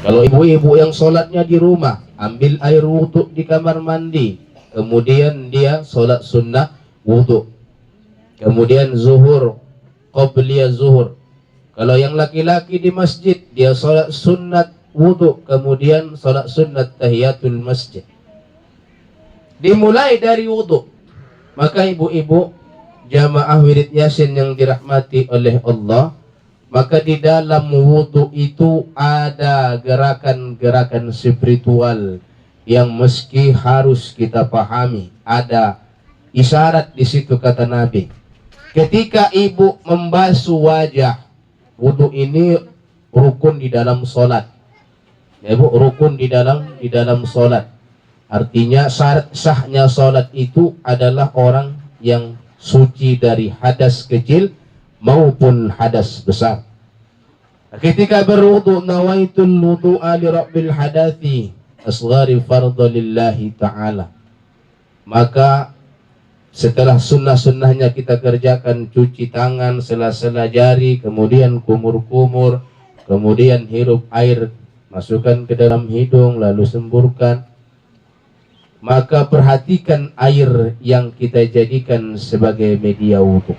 Kalau ibu-ibu yang sholatnya di rumah, ambil air wudhu di kamar mandi, kemudian dia sholat sunnah wudhu, kemudian zuhur, qobliyah zuhur. Kalau yang laki-laki di masjid, dia sholat sunnat wudhu, kemudian sholat sunnat tahiyatul masjid. Dimulai dari wudhu. Maka ibu-ibu jamaah wirid yasin yang dirahmati oleh Allah, maka di dalam wudhu itu ada gerakan-gerakan spiritual yang meski harus kita pahami. Ada isyarat di situ, kata Nabi. Ketika ibu membasuh wajah, wudhu ini rukun di dalam sholat. Ya, ibu, rukun di dalam sholat. Artinya syarat sahnya sholat itu adalah orang yang suci dari hadas kecil maupun hadas besar. Ketika berwudu, nawaitul wudu'a li rabbil hadathi asghari fardhu lillahi ta'ala. Maka setelah sunnah-sunnahnya kita kerjakan, cuci tangan, sela-sela jari, kemudian kumur-kumur, kemudian hirup air, masukkan ke dalam hidung, lalu semburkan. Maka perhatikan air yang kita jadikan sebagai media wudhu.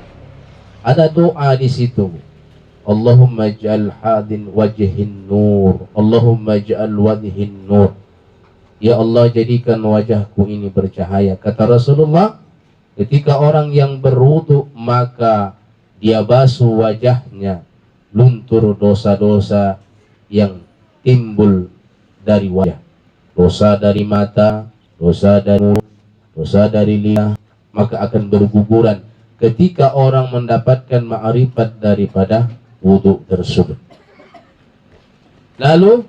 Ada doa di situ. Allahumma ja'al hadin wajhin nur. Allahumma ja'al wajhin nur. Ya Allah, jadikan wajahku ini bercahaya. Kata Rasulullah, ketika orang yang berwudhu, maka dia basuh wajahnya, luntur dosa-dosa yang timbul dari wajah. Dosa dari mata, dosa dari mulut, dosa dari lidah, maka akan berguguran ketika orang mendapatkan ma'rifat daripada wudhu tersebut. Lalu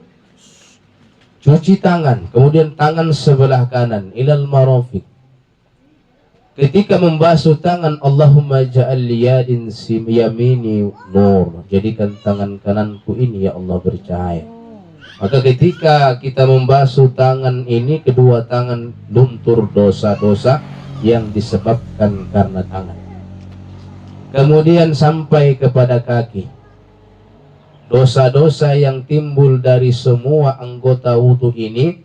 cuci tangan, kemudian tangan sebelah kanan ilal marafiq. Ketika membasuh tangan, Allahumma ja'al yadin yamini nur. Jadikan tangan kananku ini ya Allah bercahaya. Maka ketika kita membasuh tangan ini, kedua tangan luntur dosa-dosa yang disebabkan karena tangan. Kemudian sampai kepada kaki. Dosa-dosa yang timbul dari semua anggota wudhu ini,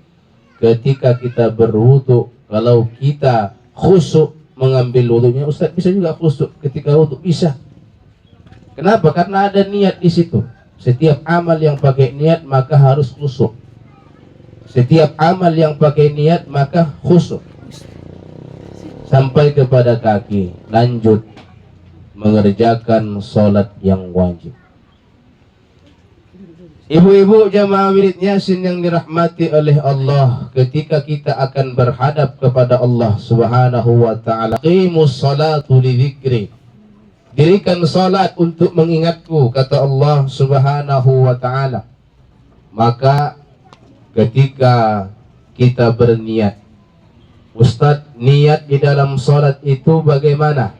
ketika kita berwudhu, kalau kita khusyuk mengambil wudhunya, Ustaz bisa juga khusyuk ketika wudhu? Bisa. Kenapa? Karena ada niat di situ. Setiap amal yang pakai niat maka harus khusyuk. Setiap amal yang pakai niat maka khusyuk. Sampai kepada kaki, lanjut mengerjakan sholat yang wajib. Ibu-ibu jamaah wirid yasin yang dirahmati oleh Allah, ketika kita akan berhadap kepada Allah Subhanahu wa ta'ala, qimus salatu li dzikri. Dirikan salat untuk mengingatku, kata Allah Subhanahu wa ta'ala. Maka ketika kita berniat, Ustadz, niat di dalam salat itu bagaimana?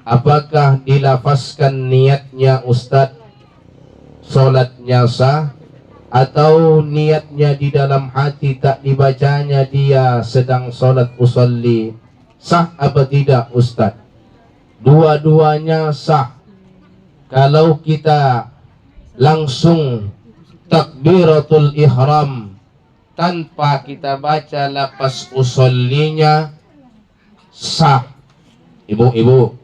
Apakah dilafazkan niatnya Ustadz, salatnya sah? Atau niatnya di dalam hati tak dibacanya dia sedang salat usolli? Sah apa tidak Ustadz? Dua-duanya sah. Kalau kita langsung takbiratul ihram tanpa kita baca lafaz usollinya, sah, ibu-ibu.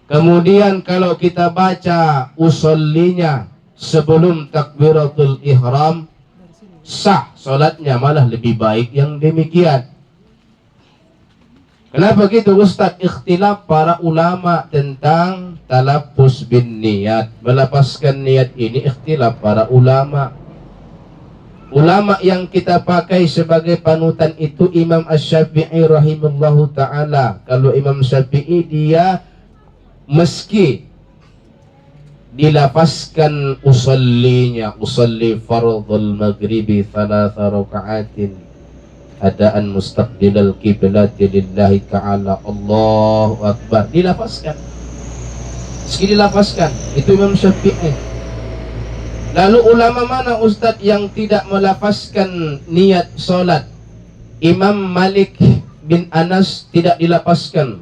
Kemudian kalau kita baca usollinya sebelum takbiratul ihram, sah salatnya, malah lebih baik yang demikian. Kenapa gitu Ustaz? Ikhtilaf para ulama tentang talaffuz bin niat, melapaskan niat ini, ikhtilaf para ulama. Ulama yang kita pakai sebagai panutan itu Imam Asy-Syafi'i rahimahullahu ta'ala. Kalau Imam Syafi'i, dia meski dilapaskan usallinya, usalli fardhul maghribi 3 raka'atin adaan mustaqbilal kiblati lillahi ta'ala, Allahu Akbar, dilapaskan. Meski dilapaskan, itu Imam Syafi'i. Lalu ulama mana Ustadz yang tidak melapaskan niat solat? Imam Malik bin Anas tidak dilapaskan.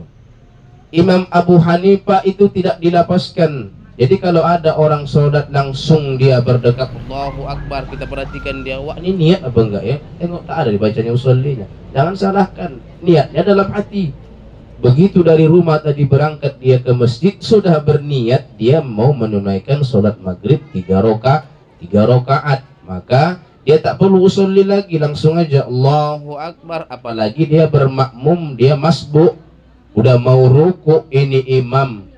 Imam Abu Hanifah itu tidak dilapaskan. Jadi kalau ada orang sholat langsung dia berdekat Allahu Akbar, kita perhatikan dia, wah ini niat apa enggak ya? Tengok tak ada dibacanya usollinya. Jangan salahkan, niatnya dalam hati. Begitu dari rumah tadi berangkat dia ke masjid, sudah berniat dia mau menunaikan sholat maghrib 3 rakaat, maka dia tak perlu usolli lagi, langsung aja Allahu Akbar. Apalagi dia bermakmum, dia masbuk, udah mau ruku, ini imam,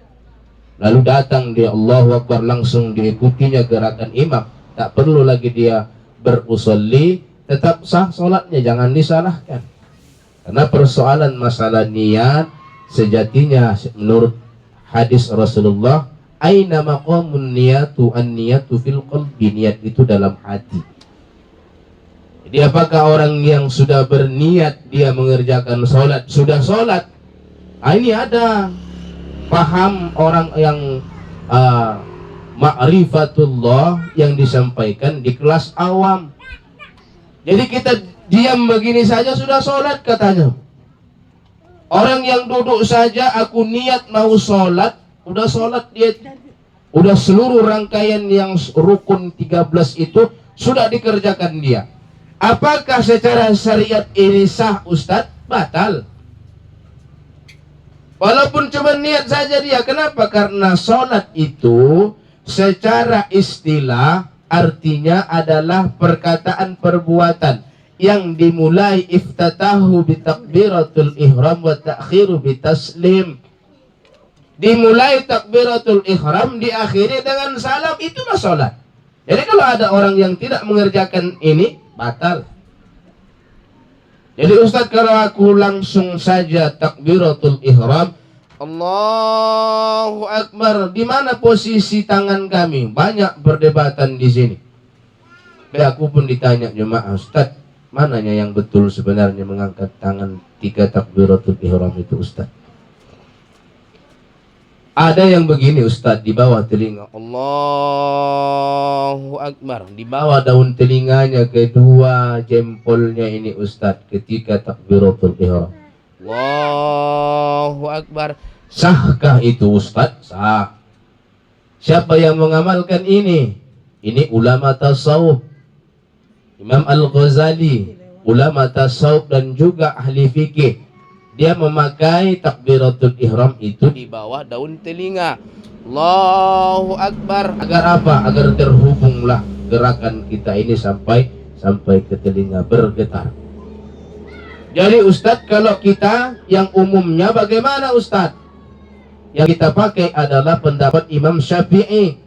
lalu datang dia Allahu Akbar, langsung diikutinya gerakan imam, tak perlu lagi dia berusolli, tetap sah sholatnya, jangan disalahkan. Karena persoalan masalah niat sejatinya menurut hadis Rasulullah, aina maqamun niyatu an-niyatu fil qalbi, niat itu dalam hati. Jadi apakah orang yang sudah berniat dia mengerjakan sholat, sudah sholat, ini ada paham orang yang ma'rifatullah yang disampaikan di kelas awam. Jadi kita diam begini saja sudah sholat katanya. Orang yang duduk saja aku niat mau sholat, udah sholat dia, udah seluruh rangkaian yang rukun 13 itu sudah dikerjakan dia. Apakah secara syariat ini sah Ustadz? Batal. Walaupun cuma niat saja dia. Kenapa? Karena sholat itu secara istilah artinya adalah perkataan perbuatan yang dimulai iftatahu bitakbiratul ihram wa ta'khiru bitaslim. Dimulai takbiratul ihram, diakhiri dengan salam, itulah sholat. Jadi kalau ada orang yang tidak mengerjakan ini, batal. Jadi Ustadz, kalau aku langsung saja takbiratul ihram, Allahu Akbar, di mana posisi tangan kami? Banyak perdebatan di sini. Aku pun ditanya jemaah, Ustadz, mananya yang betul sebenarnya mengangkat tangan 3 takbiratul ihram itu Ustadz? Ada yang begini Ustadz, di bawah telinga Allahu Akbar, di bawah daun telinganya kedua jempolnya ini Ustadz ketika takbiratul ihram. Allahu Akbar. Sahkah itu Ustadz? Sah. Siapa yang mengamalkan ini? Ini ulama tasawuf, Imam Al-Ghazali, ulama tasawuf dan juga ahli fikih. Dia memakai takbiratul ihram itu di bawah daun telinga. Allahu Akbar. Agar apa? Agar terhubunglah gerakan kita ini sampai ke telinga, bergetar. Jadi Ustadz, kalau kita yang umumnya bagaimana Ustadz? Yang kita pakai adalah pendapat Imam Syafi'i.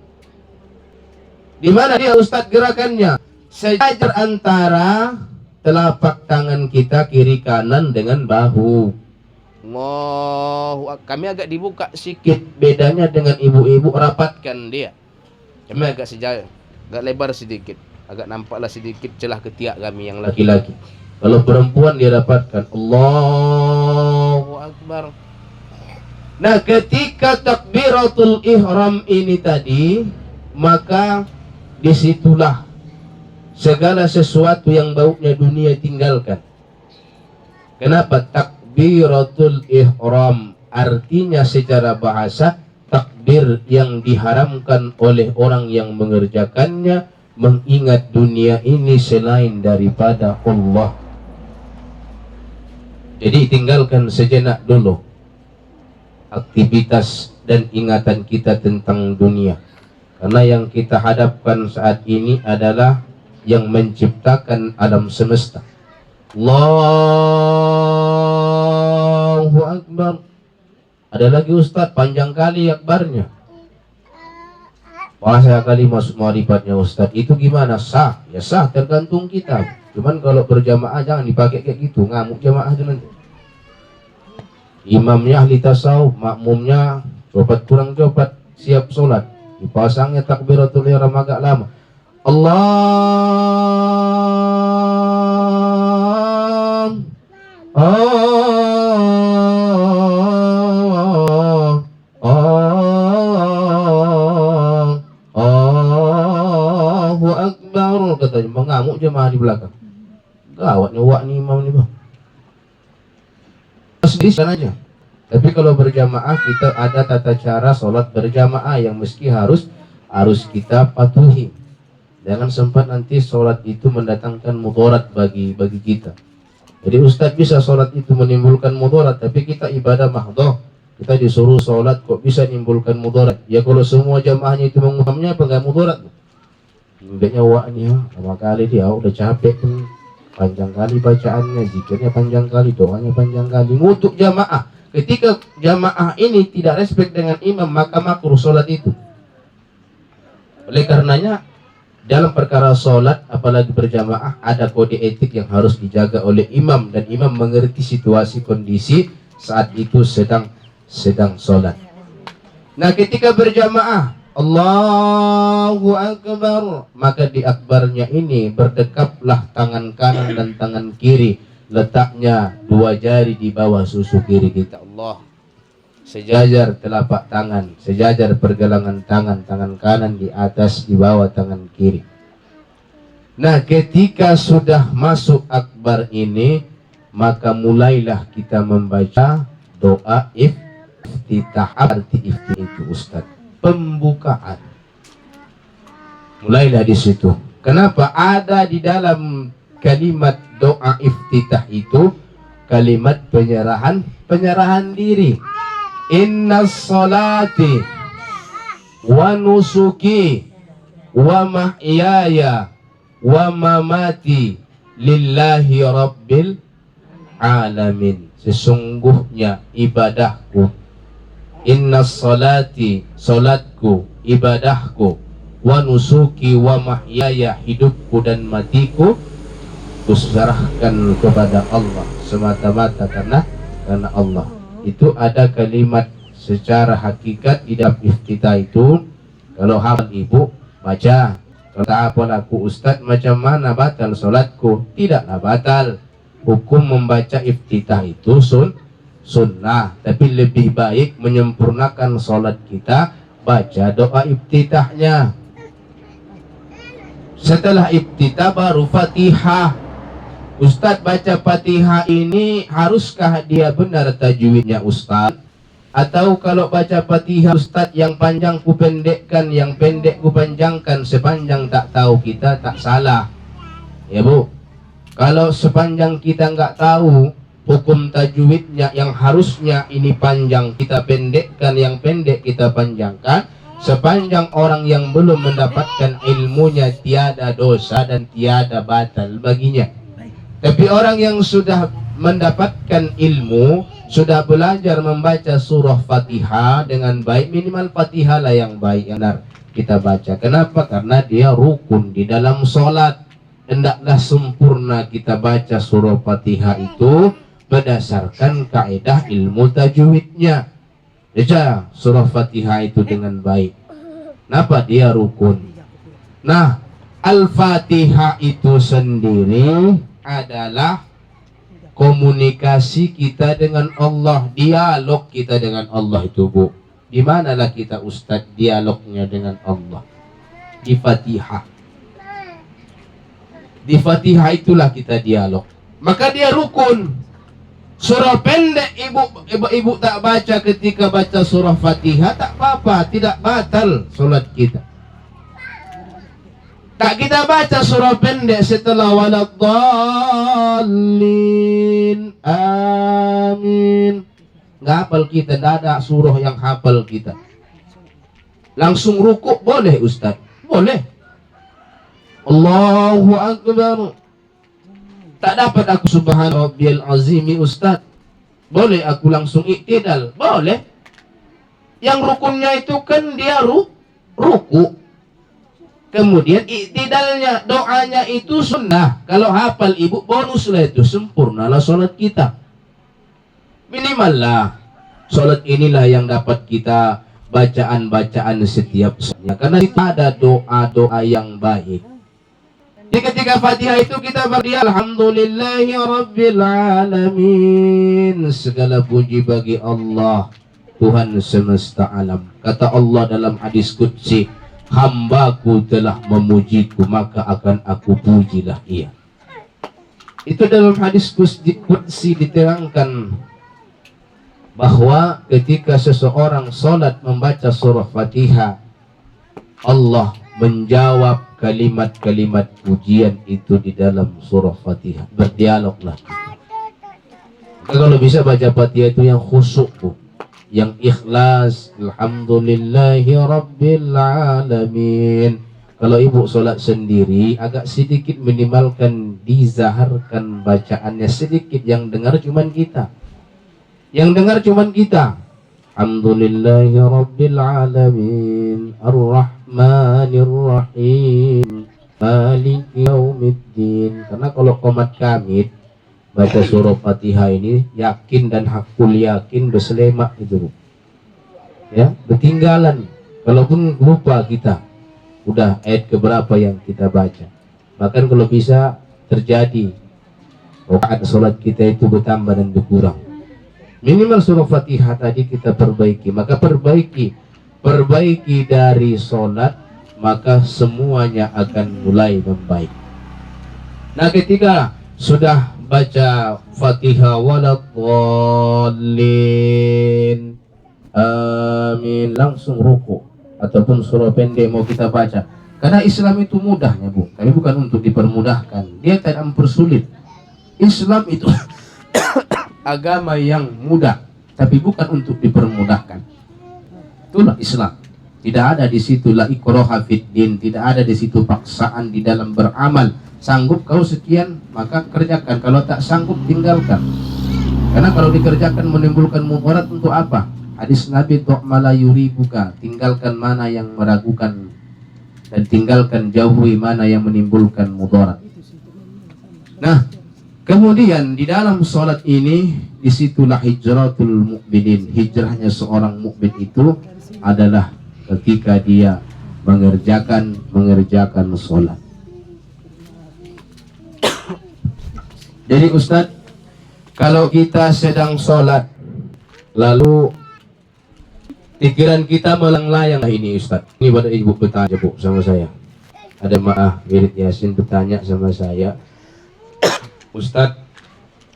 Di mana dia Ustadz gerakannya? Sejajar antara telapak tangan kita kiri kanan dengan bahu. Allahu Akbar. Kami agak dibuka sedikit, bedanya dengan ibu-ibu, rapatkan dia. Kami agak sejajar, agak lebar sedikit, agak nampaklah sedikit celah ketiak kami yang laki-laki. Kalau perempuan dia dapatkan Allahu Akbar. Nah, ketika takbiratul ihram ini tadi, maka disitulah segala sesuatu yang baunya dunia tinggalkan. Kenapa? Takbiratul ihram artinya secara bahasa takbir yang diharamkan oleh orang yang mengerjakannya, mengingat dunia ini selain daripada Allah. Jadi tinggalkan sejenak dulu aktivitas dan ingatan kita tentang dunia, karena yang kita hadapkan saat ini adalah yang menciptakan alam semesta. Allahu Akbar. Ada lagi Ustadz, panjang kali akbarnya. Bahasa kali masuk ma'rifatnya Ustadz, itu gimana? Sah? Ya sah, tergantung kita. Cuman kalau berjamaah jangan dipakai kayak gitu, ngamuk jamaah itu nanti. Imamnya ahli tasawuf, makmumnya copat kurang copat, siap sholat, dipasangnya takbiratul ihram agak lama. Allahu Akbar, katanya mengamuk jemaah di belakang. Gawat nyawak nih imam nih bang. Sedih aja. Tapi kalau berjamaah kita ada tata cara sholat berjamaah yang mesti harus kita patuhi. Jangan sempat nanti sholat itu mendatangkan mudarat bagi kita. Jadi Ustadz bisa sholat itu menimbulkan mudarat, tapi kita ibadah mahdoh, kita disuruh sholat kok bisa menimbulkan mudarat? Ya kalau semua jamaahnya itu mengutamnya apa nggak mudarat? Bimbingnya waknya lama kali dia udah capek tuh, panjang kali bacaannya, zikirnya panjang kali, doanya panjang kali, ngutuk jamaah. Ketika jamaah ini tidak respect dengan imam, maka makruh sholat itu. Oleh karenanya dalam perkara sholat apalagi berjamaah ada kode etik yang harus dijaga oleh imam, dan imam mengerti situasi kondisi saat itu sedang sholat. Nah ketika berjamaah Allahu Akbar, maka di akbarnya ini berdekaplah tangan kanan dan tangan kiri, letaknya 2 jari di bawah susu kiri kita. Allah, sejajar telapak tangan, sejajar pergelangan tangan, tangan kanan di atas di bawah tangan kiri. Nah ketika sudah masuk akbar ini, maka mulailah kita membaca doa iftitah. Arti iftitah itu Ustaz, pembukaan. Mulailah di situ. Kenapa ada di dalam kalimat doa iftitah itu kalimat penyerahan diri. Inna salati wa nusuki wa mahyaya wa mamati lillahi rabbil alamin. Sesungguhnya ibadahku, inna salati, salatku, ibadahku, wa nusuki wa mahyaya, hidupku dan matiku, kuserahkan kepada Allah semata-mata karena Allah. Itu ada kalimat secara hakikat di dalam iftitah itu. Kalau hafal ibu baca, kalau tak hafal aku Ustadz macam mana batal solatku? Tidaklah batal. Hukum membaca iftitah itu sunnah, tapi lebih baik menyempurnakan solat kita baca doa iftitahnya. Setelah iftitah baru Fatihah. Ustadz baca Fatihah ini haruskah dia benar tajwidnya Ustadz? Atau kalau baca Fatihah Ustadz yang panjang ku pendekkan, yang pendek ku panjangkan, sepanjang tak tahu kita tak salah. Ya Bu, kalau sepanjang kita nggak tahu hukum tajwidnya, yang harusnya ini panjang kita pendekkan, yang pendek kita panjangkan, sepanjang orang yang belum mendapatkan ilmunya tiada dosa dan tiada batal baginya. Tapi orang yang sudah mendapatkan ilmu, sudah belajar membaca surah Fatihah dengan baik, minimal Fatihah lah yang baik yang benar kita baca. Kenapa? Karena dia rukun di dalam sholat. Hendaklah sempurna kita baca surah Fatihah itu berdasarkan kaidah ilmu tajwidnya. Baca surah Fatihah itu dengan baik. Kenapa? Dia rukun. Nah, Al-Fatihah itu sendiri adalah komunikasi kita dengan Allah, dialog kita dengan Allah itu Bu. Di manalah kita Ustadz dialognya dengan Allah? Di Fatihah. Di Fatihah itulah kita dialog. Maka dia rukun. Surah pendek ibu tak baca ketika baca surah Fatihah tak apa-apa, tidak batal solat kita. Tak kita baca surah pendek setelah waladdallin amin, nggak hafal kita, tidak ada surah yang hafal kita. Langsung rukuk boleh Ustaz? Boleh. Allahu Akbar. Tak dapat aku subhana rabbiyal azimi Ustaz? Boleh aku langsung iktidal? Boleh. Yang rukunnya itu kan dia ruku. Kemudian iktidalnya, doanya itu sunnah. Kalau hafal ibu bonus lah itu, sempurnalah sholat kita. Minimal lah sholat inilah yang dapat kita bacaan-bacaan setiap sholatnya. Karena itu ada doa-doa yang baik. Di ketika Fatihah itu kita berdiri alhamdulillahi rabbil alamin. Segala puji bagi Allah, Tuhan semesta alam. Kata Allah dalam hadis qudsi, hambaku telah memujiku maka akan aku pujilah ia. Itu dalam hadis qudsi diterangkan bahwa ketika seseorang sholat membaca surah Fatihah, Allah menjawab kalimat-kalimat pujian itu di dalam surah Fatihah. Berdialoglah. Kalau bisa baca Fatihah itu yang khusyuk, Bu, yang ikhlas. Alhamdulillahi Rabbil Alamin. Kalau ibu sholat sendiri agak sedikit minimalkan, dizaharkan bacaannya sedikit, yang dengar cuman kita. Yang dengar cuman kita. Alhamdulillahi Rabbil Alamin Ar-Rahmanir Rahim Maliki Yaumiddin. Karena kalau qomat kamit baca surah Fatihah ini yakin dan hakul yakin berselemak itu, ya, ketinggalan. Kalaupun lupa kita udah ayat keberapa yang kita baca. Bahkan kalau bisa terjadi rakaat sholat kita itu bertambah dan berkurang. Minimal surah Fatihah tadi kita perbaiki. Maka perbaiki dari sholat, maka semuanya akan mulai membaik. Nah, ketika sudah baca Fatihah waladhdallin amin, langsung ruku ataupun surah pendek mau kita baca. Karena Islam itu mudahnya, Bu. Tapi bukan untuk dipermudahkan. Dia tidak mempersulit. Islam itu agama yang mudah, tapi bukan untuk dipermudahkan. Itulah Islam. Tidak ada di situ la ikraha fid din, tidak ada di situ paksaan di dalam beramal. Sanggup kau sekian, maka kerjakan. Kalau tak sanggup, tinggalkan. Karena kalau dikerjakan menimbulkan mudarat untuk apa? Hadis Nabi, "Tu'mala yuribuka", tinggalkan mana yang meragukan dan tinggalkan jauhi mana yang menimbulkan mudarat. Nah, kemudian di dalam sholat ini, disitulah hijratul mukminin. Hijrahnya seorang mukmin itu adalah ketika dia mengerjakan sholat. Jadi Ustadz, kalau kita sedang sholat lalu pikiran kita melayang-layang ini, Ustadz. Ini pada ibu bertanya, Bu, sama saya. Ada Ma'ah Wirid Yasin bertanya sama saya, Ustadz,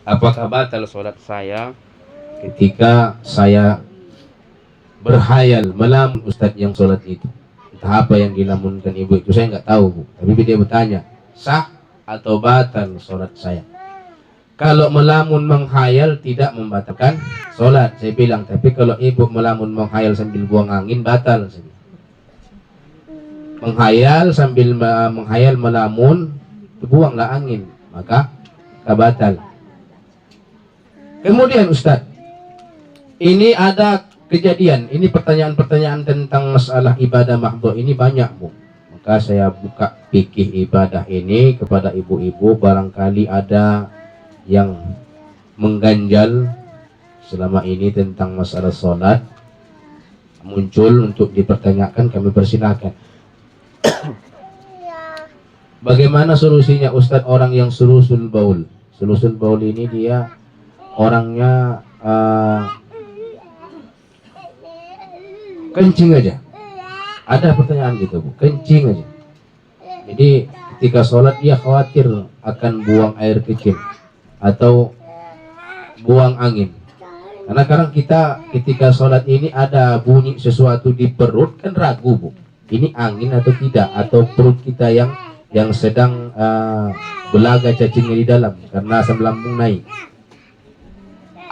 apakah batal sholat saya ketika saya berhayal melamun Ustadz yang sholat itu? Entah apa yang dilamunkan ibu itu, saya nggak tahu, Bu. Tapi dia bertanya, sah atau batal sholat saya? Kalau melamun menghayal tidak membatalkan sholat. Saya bilang, tapi kalau ibu melamun menghayal sambil buang angin, batal. Menghayal sambil menghayal melamun, buanglah angin, maka batal. Kemudian Ustadz, ini ada kejadian, ini pertanyaan-pertanyaan tentang masalah ibadah mahdhah ini banyak, Bu. Maka saya buka fikih ibadah ini kepada ibu-ibu, barangkali ada yang mengganjal selama ini tentang masalah sholat muncul untuk dipertanyakan, kami persilahkan. Bagaimana solusinya Ustadz orang yang sulusul baul? Sulusul baul ini dia orangnya kencing aja. Ada pertanyaan gitu, Bu, kencing aja. Jadi ketika sholat dia khawatir akan buang air kecil atau buang angin. Karena kadang kita ketika sholat ini ada bunyi sesuatu di perut, kan ragu, Bu, ini angin atau tidak, atau perut kita yang sedang belaga cacingnya di dalam karena asam lambung naik.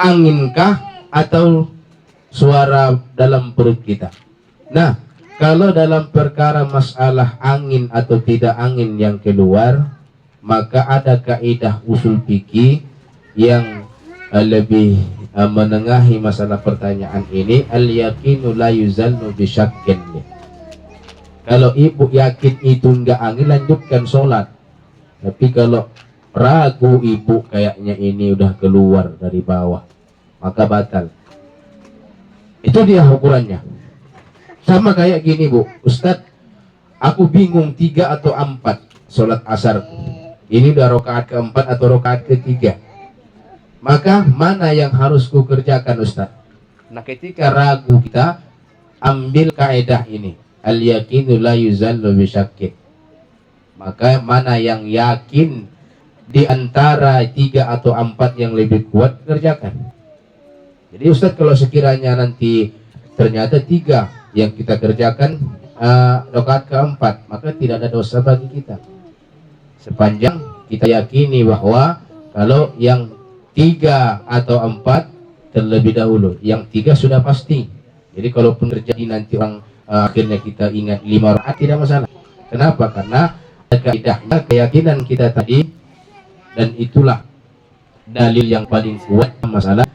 Anginkah atau suara dalam perut kita? Nah, kalau dalam perkara masalah angin atau tidak angin yang keluar, maka ada kaidah usul fikih yang lebih menengahi masalah pertanyaan ini. Al-yaqinu la yuzallu bisyakkin. Kalau ibu yakin itu enggak angin, lanjutkan sholat. Tapi kalau ragu ibu kayaknya ini udah keluar dari bawah, maka batal. Itu dia ukurannya. Sama kayak gini, Bu, Ustadz, aku bingung 3 atau 4 sholat asar. Ini udah rakaat keempat atau rakaat ketiga. Maka mana yang harus ku kerjakan, Ustaz? Nah, ketika ragu kita ambil kaidah ini, al yaqinu la yuzallu bisyakkin. Maka mana yang yakin di antara 3 atau 4 yang lebih kuat, kerjakan. Jadi Ustadz, kalau sekiranya nanti ternyata 3 yang kita kerjakan rakaat keempat, maka tidak ada dosa bagi kita, sepanjang kita yakini bahwa kalau yang 3 atau 4 terlebih dahulu, yang 3 sudah pasti. Jadi kalaupun terjadi nanti orang akhirnya kita ingat 5 rakaat, tidak masalah. Kenapa? Karena kaidahnya keyakinan kita tadi, dan itulah dalil yang paling kuat masalah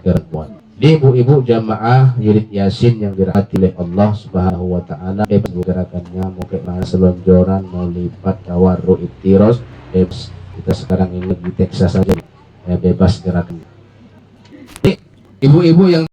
kerakuan. Jadi ibu-ibu jamaah Wirid Yasin yang dirahmati oleh Allah Subhanahu wa taala, bebas gerakannya, mau kayak selonjoran, mau lipat, tawarruk, iktiros, bebas. Kita sekarang ini di Texas saja, ya, bebas gerakannya. Ibu-ibu yang